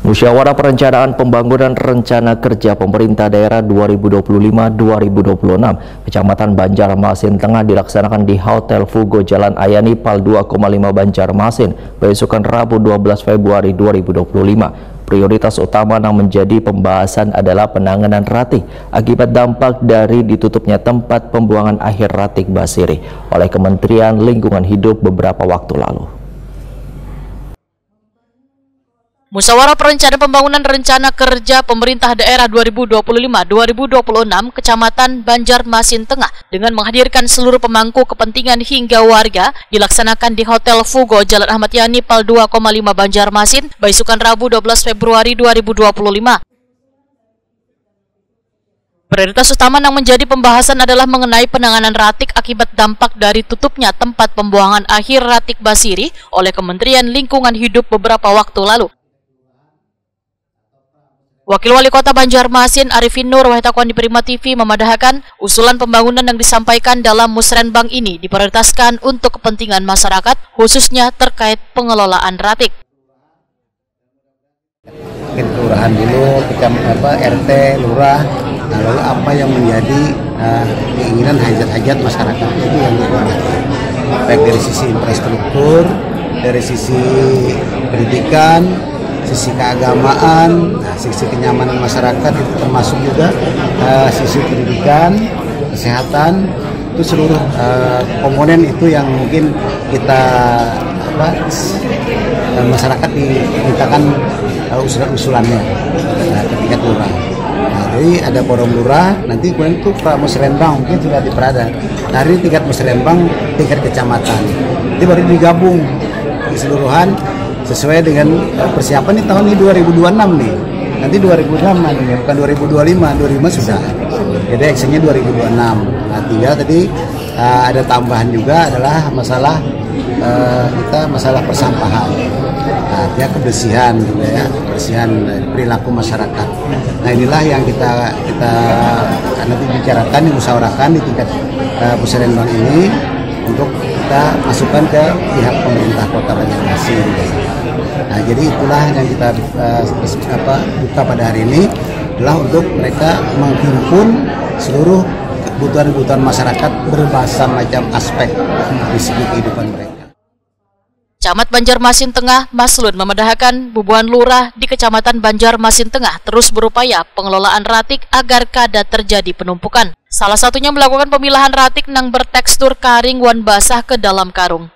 Musyawarah Perencanaan Pembangunan Rencana Kerja Pemerintah Daerah 2025-2026 Kecamatan Banjarmasin Tengah dilaksanakan di Hotel Fugo Jalan Ayani Pal 2,5 Banjarmasin, besokan Rabu 12 Februari 2025. Prioritas utama yang menjadi pembahasan adalah penanganan ratik akibat dampak dari ditutupnya tempat pembuangan akhir Ratik Basiri oleh Kementerian Lingkungan Hidup beberapa waktu lalu. Musyawarah Perencanaan Pembangunan Rencana Kerja Pemerintah Daerah 2025-2026 Kecamatan Banjarmasin Tengah dengan menghadirkan seluruh pemangku kepentingan hingga warga dilaksanakan di Hotel Fugo Jalan Ahmad Yani Pal 2,5 Banjarmasin, besokan Rabu 12 Februari 2025. Prioritas utama yang menjadi pembahasan adalah mengenai penanganan ratik akibat dampak dari tutupnya tempat pembuangan akhir Ratik Basiri oleh Kementerian Lingkungan Hidup beberapa waktu lalu. Wakil Wali Kota Banjarmasin Arifin Nur Wahitakwani Prima TV memadahkan usulan pembangunan yang disampaikan dalam musrenbang ini diprioritaskan untuk kepentingan masyarakat, khususnya terkait pengelolaan ratik. Kelurahan dulu, RT, lurah, lalu apa yang menjadi keinginan hajat-hajat masyarakat itu yang dikelola. Baik dari sisi infrastruktur, dari sisi pendidikan, sisi keagamaan, sisi kenyamanan masyarakat, itu termasuk juga sisi pendidikan, kesehatan, itu seluruh komponen itu yang mungkin kita masyarakat dimintakan usulannya ke tingkat lurah. Jadi ada forum lurah, nanti kemudian itu musrenbang mungkin sudah diperada. Dari tingkat musrenbang, tingkat kecamatan, itu baru digabung keseluruhan sesuai dengan persiapan di tahun ini 2026 nih. Nanti 2026 nih, bukan 2025 sudah. Jadi actionnya 2026. Nah, tinggal tadi ada tambahan juga adalah masalah masalah persampahan. Artinya kebersihan, ya, kebersihan perilaku masyarakat. Nah, inilah yang kita nanti bicarakan, dimusyawarahkan di tingkat musrenbang ini untuk kita masukkan ke pihak pemerintah Kota Banjarmasin. Nah, jadi itulah yang kita buka pada hari ini adalah untuk mereka menghimpun seluruh kebutuhan-kebutuhan masyarakat berbagai macam aspek di segi kehidupan mereka. Camat Banjarmasin Tengah Maslun memedahkan bubuhan lurah di Kecamatan Banjarmasin Tengah terus berupaya pengelolaan ratik agar kada terjadi penumpukan. Salah satunya melakukan pemilahan ratik yang bertekstur karing wan basah ke dalam karung.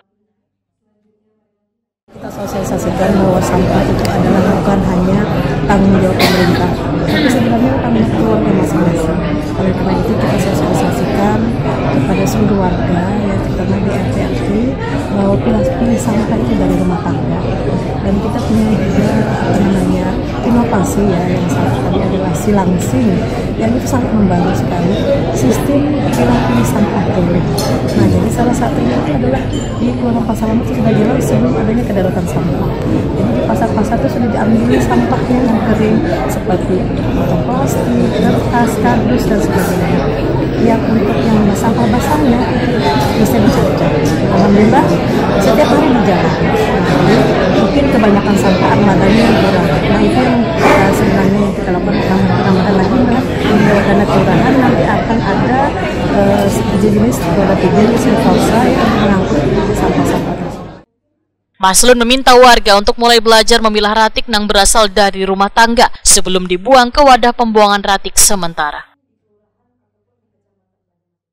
Kita sosialisasikan bahwa sampah itu adalah bukan hanya tanggung jawab pemerintah, tapi sebenarnya tanggung jawab keluarga masing-masing. Oleh karena itu kita sosialisasikan kepada seluruh warga, ya terutama di RT bahwa pilih sampah itu dari rumah tangga. Dan kita punya juga inovasi ya, yang salah tadi adalah silangsing, yang itu sangat membantu sekali sistem pilih sampah publik. Nah, jadi salah satunya itu adalah di Kelurahan Pasar Lama itu sudah jelas sebelum adanya kedaruratan sampah. Jadi di pasar-pasar itu sudah diambil sampahnya yang kering seperti botol plastik, kertas, kardus dan sebagainya. Yang untuk yang sampah basahnya bisa dicari. Alhamdulillah setiap hari berjalan. Mungkin kebanyakan sampah armadanya yang kurang. Nah, itu yang sebenarnya yang kita lakukan penambahan lagi adalah dana kelurahan nanti akan ada jenis roda 3 jenis falsa yang mengangkut sampah-sampah. Maslun meminta warga untuk mulai belajar memilah ratik yang berasal dari rumah tangga sebelum dibuang ke wadah pembuangan ratik sementara.